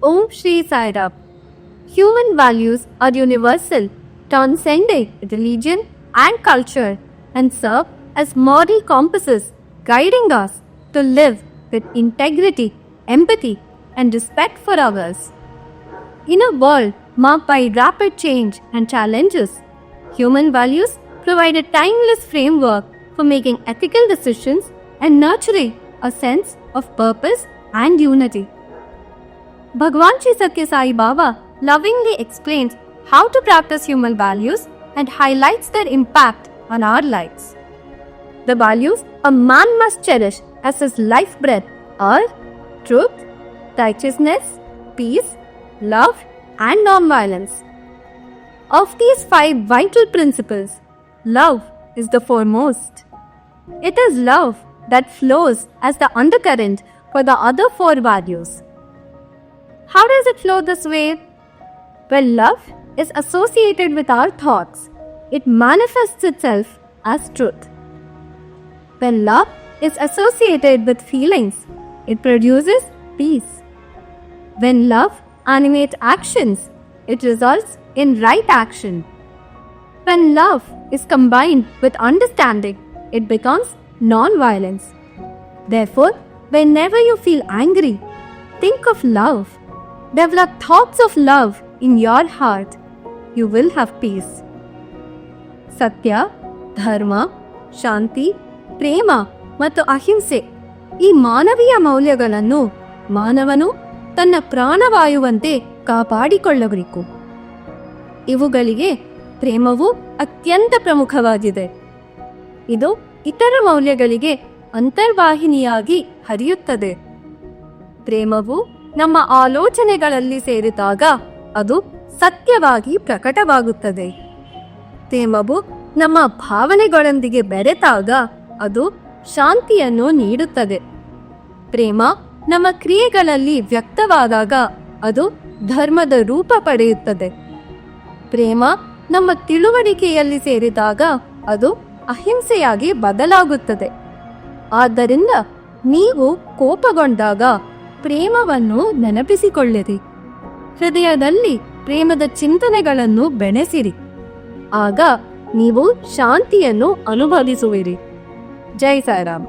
Om Shri Sai Ram. Human values are universal, transcending religion and culture, and serve as moral compasses guiding us to live with integrity, empathy, and respect for others. In a world marked by rapid change and challenges, human values provide a timeless framework for making ethical decisions and nurturing a sense of purpose and unity. Bhagwan Sri Satya Sai Baba lovingly explains how to practice human values and highlights their impact on our lives. The values a man must cherish as his life breath are truth, righteousness, peace, love, and non-violence. Of these 5 vital principles, love is the foremost. It is love that flows as the undercurrent for the other 4 values. How does it flow this way? Well, love is associated with our thoughts. It manifests itself as truth. When love is associated with feelings, it produces peace. When love animates actions, it results in right action. When love is combined with understanding, it becomes non-violence. Therefore, whenever you feel angry, think of love. Develop thoughts of love in your heart. You will have peace. ಸತ್ಯ, ಧರ್ಮ, ಶಾಂತಿ, ಪ್ರೇಮ ಮತ್ತು ಅಹಿಂಸೆ ಈ ಮಾನವೀಯ ಮೌಲ್ಯಗಳನ್ನು ಮಾನವನು ತನ್ನ ಪ್ರಾಣವಾಯುವಂತೆ ಕಾಪಾಡಿಕೊಳ್ಳಬೇಕು. ಇವುಗಳಿಗೆ ಪ್ರೇಮವು ಅತ್ಯಂತ ಪ್ರಮುಖವಾಗಿದೆ. ಇದು ಇತರ ಮೌಲ್ಯಗಳಿಗೆ ಅಂತರ್ವಾಹಿನಿಯಾಗಿ ಹರಿಯುತ್ತದೆ. ಪ್ರೇಮವು ನಮ್ಮ ಆಲೋಚನೆಗಳಲ್ಲಿ ಸೇರಿದಾಗ ಅದು ಸತ್ಯವಾಗಿ ಪ್ರಕಟವಾಗುತ್ತದೆ. ಪ್ರೇಮವು ನಮ್ಮ ಭಾವನೆಗಳೊಂದಿಗೆ ಬೆರೆತಾಗ ಅದು ಶಾಂತಿಯನ್ನು ನೀಡುತ್ತದೆ. ಪ್ರೇಮ ನಮ್ಮ ಕ್ರಿಯೆಗಳಲ್ಲಿ ವ್ಯಕ್ತವಾದಾಗ ಅದು ಧರ್ಮದ ರೂಪ ಪಡೆಯುತ್ತದೆ. ಪ್ರೇಮ ನಮ್ಮ ತಿಳುವಳಿಕೆಯಲ್ಲಿ ಸೇರಿದಾಗ ಅದು ಅಹಿಂಸೆಯಾಗಿ ಬದಲಾಗುತ್ತದೆ. ಆದ್ದರಿಂದ ನೀವು ಕೋಪಗೊಂಡಾಗ ಪ್ರೇಮವನ್ನು ನೆನಪಿಸಿಕೊಳ್ಳಿರಿ. ಹೃದಯದಲ್ಲಿ ಪ್ರೇಮದ ಚಿಂತನೆಗಳನ್ನು ಬೆಳೆಸಿರಿ. ಆಗ ನೀವು ಶಾಂತಿಯನ್ನು ಅನುಭವಿಸುವಿರಿ. ಜೈ ಸಾಯಿರಾಮ್.